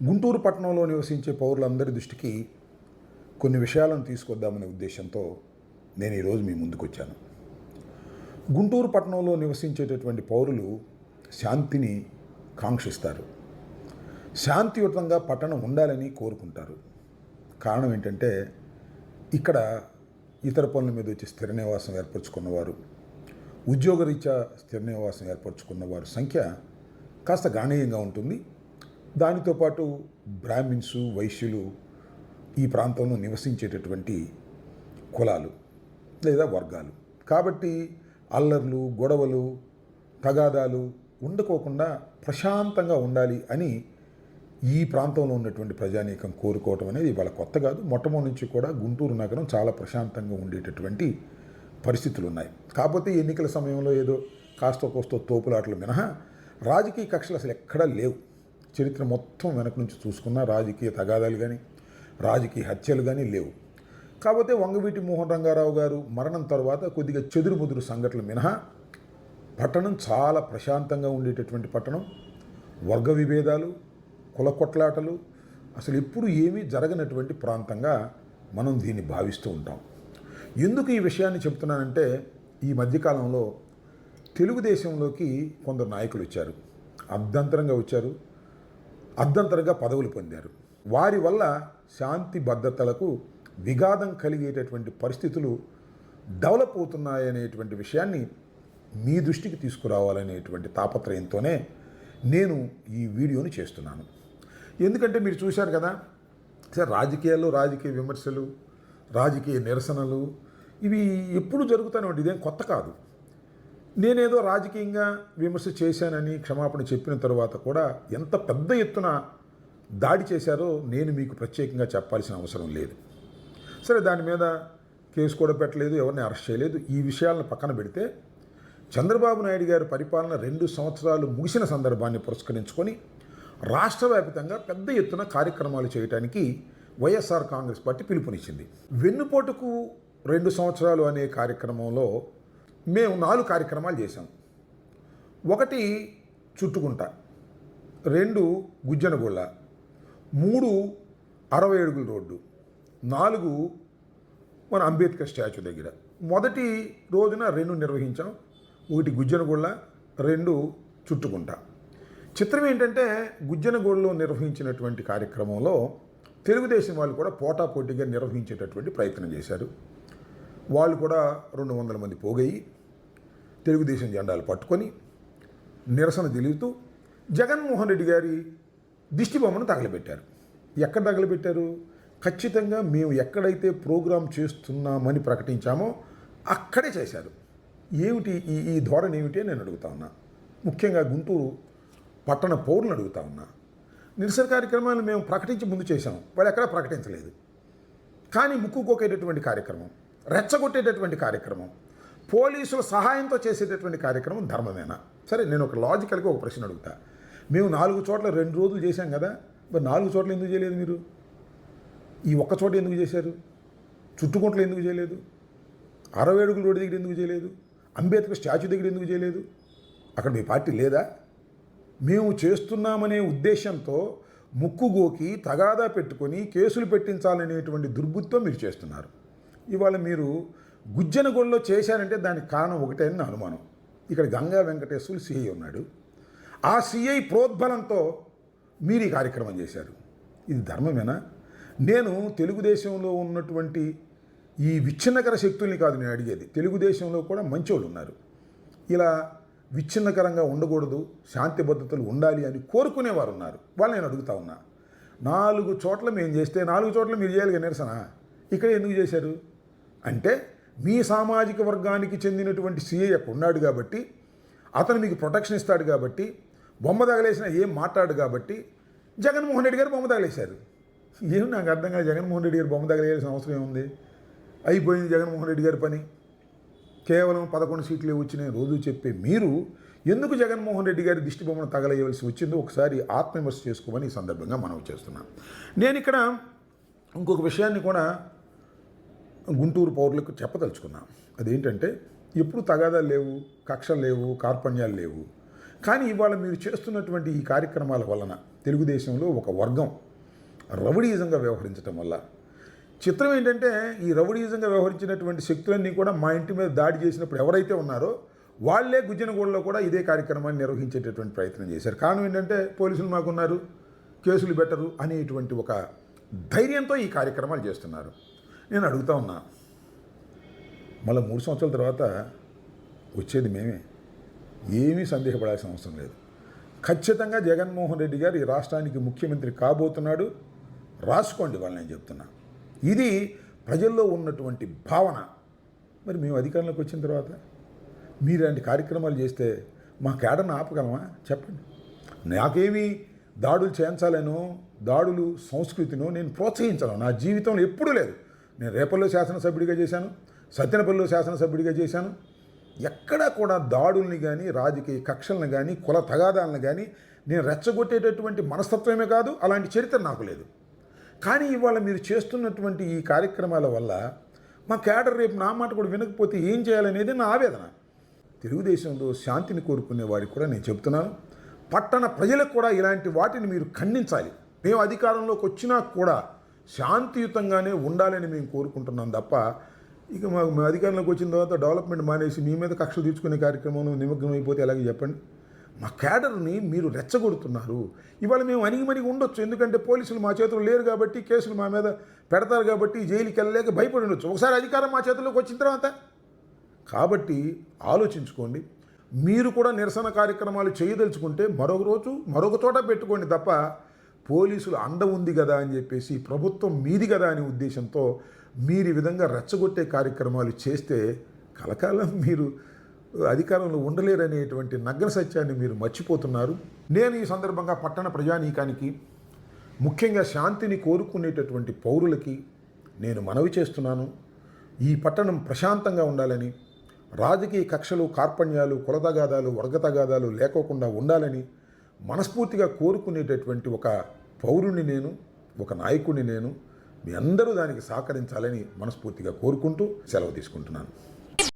గుంటూరు పట్టణంలో నివసించే పౌరులందరి దృష్టికి కొన్ని విషయాలను తీసుకొద్దామనే ఉద్దేశంతో నేను ఈరోజు మీ ముందుకు వచ్చాను. గుంటూరు పట్టణంలో నివసించేటటువంటి పౌరులు శాంతిని కాంక్షిస్తారు. శాంతియుతంగా పట్టణం ఉండాలని కోరుకుంటారు. కారణం ఏంటంటే ఇక్కడ ఇతర పనుల మీద వచ్చి స్థిర నివాసం ఏర్పరచుకున్నవారు, ఉద్యోగరీత్యా స్థిర నివాసం ఏర్పరచుకున్న వారి సంఖ్య కాస్త గణనీయంగా ఉంటుంది. దానితో పాటు బ్రాహ్మిన్స్, వైశ్యులు ఈ ప్రాంతంలో నివసించేటటువంటి కులాలు లేదా వర్గాలు. కాబట్టి అల్లర్లు, గొడవలు, తగాదాలు ఉండకోకుండా ప్రశాంతంగా ఉండాలి అని ఈ ప్రాంతంలో ఉన్నటువంటి ప్రజానీకం కోరుకోవటం అనేది ఇవాళ కొత్త కాదు. మొట్టమొదటి నుంచి కూడా గుంటూరు నగరం చాలా ప్రశాంతంగా ఉండేటటువంటి పరిస్థితులు ఉన్నాయి. కాకపోతే ఎన్నికల సమయంలో ఏదో కాస్త కోస్తో తోపులాటలు మినహా రాజకీయ కక్షలు అసలు ఎక్కడా లేవు. చరిత్ర మొత్తం వెనక నుంచి చూసుకున్న రాజకీయ తగాదాలు కానీ రాజకీయ హత్యలు కానీ లేవు. కాకపోతే వంగవీటి మోహన్ రంగారావు గారు మరణం తర్వాత కొద్దిగా చెదురుముదురు సంఘటనలు మినహా పట్టణం చాలా ప్రశాంతంగా ఉండేటటువంటి పట్టణం. వర్గ విభేదాలు, కుల కొట్లాటలు అసలు ఎప్పుడు ఏమీ జరగనటువంటి ప్రాంతంగా మనం దీన్ని భావిస్తూ ఉంటాం. ఎందుకు ఈ విషయాన్ని చెప్తున్నానంటే, ఈ మధ్యకాలంలో తెలుగుదేశంలోకి కొందరు నాయకులు వచ్చారు. అర్ధంతరంగా వచ్చారు, అర్ధంతరంగా పదవులు పొందారు. వారి వల్ల శాంతి భద్రతలకు విఘాతం కలిగేటటువంటి పరిస్థితులు డెవలప్ అవుతున్నాయనేటువంటి విషయాన్ని మీ దృష్టికి తీసుకురావాలనేటువంటి తాపత్రయంతోనే నేను ఈ వీడియోని చేస్తున్నాను. ఎందుకంటే మీరు చూశారు కదా సార్, రాజకీయాల్లో రాజకీయ విమర్శలు, రాజకీయ నిరసనలు ఇవి ఎప్పుడు జరుగుతూనే ఉంటాయి. ఇదేం కొత్త కాదు. నేనేదో రాజకీయంగా విమర్శ చేశానని క్షమాపణ చెప్పిన తర్వాత కూడా ఎంత పెద్ద ఎత్తున దాడి చేశారో నేను మీకు ప్రత్యేకంగా చెప్పాల్సిన అవసరం లేదు. సరే, దాని మీద కేసు కూడా పెట్టలేదు, ఎవరిని అరెస్ట్ చేయలేదు. ఈ విషయాలను పక్కన పెడితే చంద్రబాబు నాయుడు గారి పరిపాలన 2 సంవత్సరాలు ముగిసిన సందర్భాన్ని పురస్కరించుకొని రాష్ట్ర వ్యాప్తంగా పెద్ద ఎత్తున కార్యక్రమాలు చేయడానికి వైఎస్ఆర్ కాంగ్రెస్ పార్టీ పిలుపునిచ్చింది. వెన్నుపోటుకు 2 సంవత్సరాలు అనే కార్యక్రమంలో మేము 4 కార్యక్రమాలు చేశాం. 1 చుట్టుకుంట, 2 గుజ్జనగొళ్ళ, 3 60 అడుగుల రోడ్డు, 4 మన అంబేద్కర్ స్టాచ్యూ దగ్గర. మొదటి రోజున 2 నిర్వహించాం. 1 గుజ్జనగొళ్ళ, 2 చుట్టుకుంట. చిత్రం ఏంటంటే, గుజ్జనగూడలో నిర్వహించినటువంటి కార్యక్రమంలో తెలుగుదేశం వాళ్ళు కూడా పోటాపోటీగా నిర్వహించేటటువంటి ప్రయత్నం చేశారు. వాళ్ళు కూడా 200 మంది పోగయి తెలుగుదేశం జెండాలు పట్టుకొని నిరసన తెలుపుతూ జగన్మోహన్ రెడ్డి గారి దిష్టి బొమ్మను తగలబెట్టారు. ఎక్కడ తగలబెట్టారు? ఖచ్చితంగా మేము ఎక్కడైతే ప్రోగ్రాం చేస్తున్నామని ప్రకటించామో అక్కడే చేశారు. ఏమిటి ఈ ధోరణి ఏమిటి అని నేను అడుగుతా ఉన్నా. ముఖ్యంగా గుంటూరు పట్టణ పౌరులను అడుగుతా ఉన్నా. నిరసన కార్యక్రమాలు మేము ప్రకటించి ముందు చేశాం, వాళ్ళు ఎక్కడా ప్రకటించలేదు. కానీ ముక్కుకోకేటటువంటి కార్యక్రమం, రెచ్చగొట్టేటటువంటి కార్యక్రమం, పోలీసుల సహాయంతో చేసేటటువంటి కార్యక్రమం ధర్మమేనా? సరే, నేను ఒక లాజికల్గా ఒక ప్రశ్న అడుగుతా. మేము 4 చోట్ల 2 రోజులు చేశాం కదా, మరి 4 చోట్ల ఎందుకు చేయలేదు మీరు? ఈ ఒక్క చోట ఎందుకు చేశారు? చుట్టుకుంటలు ఎందుకు చేయలేదు? 60 అడుగుల రోడ్డు దగ్గర ఎందుకు చేయలేదు? అంబేద్కర్ స్టాచ్యూ దగ్గర ఎందుకు చేయలేదు? అక్కడ మీ పార్టీ లేదా? మేము చేస్తున్నామనే ఉద్దేశంతో ముక్కుగోకి తగాదా పెట్టుకొని కేసులు పెట్టించాలనేటువంటి దుర్బుద్ధితో మీరు చేస్తున్నారు. ఇవాళ మీరు గుజ్జనగొడలో చేశారంటే దానికి కారణం ఒకటే అని నా అనుమానం. ఇక్కడ గంగా వెంకటేశ్వరులు సిఐ ఉన్నాడు. ఆ సిఐ ప్రోద్బలంతో మీరు ఈ కార్యక్రమం చేశారు. ఇది ధర్మమేనా? నేను తెలుగుదేశంలో ఉన్నటువంటి ఈ విచ్ఛిన్నకర శక్తుల్ని కాదు నేను అడిగేది. తెలుగుదేశంలో కూడా మంచోళ్ళు ఉన్నారు. ఇలా విచ్ఛిన్నకరంగా ఉండకూడదు, శాంతి భద్రతలు ఉండాలి అని కోరుకునేవారు ఉన్నారు. వాళ్ళు నేను అడుగుతా ఉన్నా. 4 చోట్ల మేము చేస్తే 4 చోట్ల మీరు చేయాలి నిరసన, ఇక్కడ ఎందుకు చేశారు? అంటే మీ సామాజిక వర్గానికి చెందినటువంటి సిఐ అక్కడ ఉన్నాడు కాబట్టి, అతను మీకు ప్రొటెక్షన్ ఇస్తాడు కాబట్టి, బొమ్మ తగలేసిన ఏం మాట్లాడు కాబట్టి జగన్మోహన్ రెడ్డి గారు బొమ్మ తగలేశారు. ఏమి నాకు అర్థం కాదు. జగన్మోహన్ రెడ్డి గారు బొమ్మ తగలేయాల్సిన అవసరం ఏముంది? అయిపోయింది జగన్మోహన్ రెడ్డి గారి పని. కేవలం 11 సీట్లే వచ్చినాయి రోజు చెప్పే మీరు ఎందుకు జగన్మోహన్ రెడ్డి గారి దిష్టి బొమ్మను తగలేయవలసి వచ్చిందో ఒకసారి ఆత్మవిమర్శ చేసుకోమని ఈ సందర్భంగా మనవి చేస్తున్నాను. నేను ఇక్కడ ఇంకొక విషయాన్ని కూడా గుంటూరు పౌరులకు చెప్పదలుచుకున్నాను. అదేంటంటే, ఎప్పుడు తగాదాలు లేవు, కక్షలు లేవు, కార్పణ్యాలు లేవు. కానీ ఇవాళ మీరు చేస్తున్నటువంటి ఈ కార్యక్రమాల వలన తెలుగుదేశంలో ఒక వర్గం రౌడీయిజంగా వ్యవహరించడం వల్ల చిత్రం ఏంటంటే ఈ రౌడీయిజంగా వ్యవహరించినటువంటి శక్తులన్నీ కూడా మా ఇంటి మీద దాడి చేసినప్పుడు ఎవరైతే ఉన్నారో వాళ్ళే గుజ్జనగూడలో కూడా ఇదే కార్యక్రమాన్ని నిర్వహించేటటువంటి ప్రయత్నం చేశారు. కారణం ఏంటంటే పోలీసులు మాకున్నారు, కేసులు బెటరు అనేటువంటి ఒక ధైర్యంతో ఈ కార్యక్రమాలు చేస్తున్నారు. నేను అడుగుతా ఉన్నా, మళ్ళీ 3 సంవత్సరాల తర్వాత వచ్చేది మేమే, ఏమీ సందేహపడాల్సిన అవసరం లేదు. ఖచ్చితంగా జగన్మోహన్ రెడ్డి గారు ఈ రాష్ట్రానికి ముఖ్యమంత్రి కాబోతున్నాడు. రాసుకోండి వాళ్ళు, నేను చెప్తున్నా. ఇది ప్రజల్లో ఉన్నటువంటి భావన. మరి మేము అధికారంలోకి వచ్చిన తర్వాత మీలాంటి కార్యక్రమాలు చేస్తే మా కేడర్ను ఆపగలమా చెప్పండి. నాకేమీ దాడులు చేయించాలనో దాడులు సంస్కృతినో నేను ప్రోత్సహించను. నా జీవితంలో ఎప్పుడూ లేదు. నేను రేపల్లో శాసనసభ్యుడిగా చేశాను, సత్తెనపల్లిలో శాసనసభ్యుడిగా చేశాను. ఎక్కడా కూడా దాడుల్ని కానీ రాజకీయ కక్షలను కానీ కుల తగాదాలను కానీ నేను రెచ్చగొట్టేటటువంటి మనస్తత్వమే కాదు, అలాంటి చరిత్ర నాకు లేదు. కానీ ఇవాళ మీరు చేస్తున్నటువంటి ఈ కార్యక్రమాల వల్ల మా కేడర్ రేపు నా మాట కూడా వినకపోతే ఏం చేయాలనేది నా ఆవేదన. తెలుగుదేశంలో శాంతిని కోరుకునే వారికి కూడా నేను చెప్తున్నాను, పట్టణ ప్రజలకు కూడా ఇలాంటి వాటిని మీరు ఖండించాలి. మేము అధికారంలోకి వచ్చినా కూడా శాంతియుతంగానే ఉండాలని మేము కోరుకుంటున్నాం తప్ప ఇక మేము అధికారంలోకి వచ్చిన తర్వాత డెవలప్మెంట్ మానేసి మీ మీద కక్ష తీర్చుకునే కార్యక్రమంలో నిమగ్నం అయిపోతే ఎలాగే చెప్పండి. మా క్యాడర్ని మీరు రెచ్చగొడుతున్నారు. ఇవాళ మేము అణిగిమణిగి ఉండొచ్చు, ఎందుకంటే పోలీసులు మా చేతులు లేరు కాబట్టి, కేసులు మా మీద పెడతారు కాబట్టి జైలుకి వెళ్ళలేక భయపడి ఉండొచ్చు. ఒకసారి అధికారం మా చేతుల్లోకి వచ్చిన తర్వాత కాబట్టి ఆలోచించుకోండి. మీరు కూడా నిరసన కార్యక్రమాలు చేయదలుచుకుంటే మరొక రోజు మరొక చోట పెట్టుకోండి తప్ప పోలీసులు అండ ఉంది కదా అని చెప్పేసి, ప్రభుత్వం మీది కదా అనే ఉద్దేశంతో మీరు ఈ విధంగా రెచ్చగొట్టే కార్యక్రమాలు చేస్తే కలకాలం మీరు అధికారంలో ఉండలేరనేటువంటి నగ్న సత్యాన్ని మీరు మర్చిపోతున్నారు. నేను ఈ సందర్భంగా పట్టణ ప్రజానీకానికి, ముఖ్యంగా శాంతిని కోరుకునేటటువంటి పౌరులకి నేను మనవి చేస్తున్నాను. ఈ పట్టణం ప్రశాంతంగా ఉండాలని, రాజకీయ కక్షలు, కార్పణ్యాలు, కులతగాదాలు, వర్గతగాదాలు లేకోకుండా ఉండాలని మనస్ఫూర్తిగా కోరుకునేటటువంటి ఒక పౌరుని నేను, ఒక నాయకుడిని నేను. మీ అందరూ దానికి సహకరించాలని మనస్ఫూర్తిగా కోరుకుంటూ సెలవు తీసుకుంటున్నాను.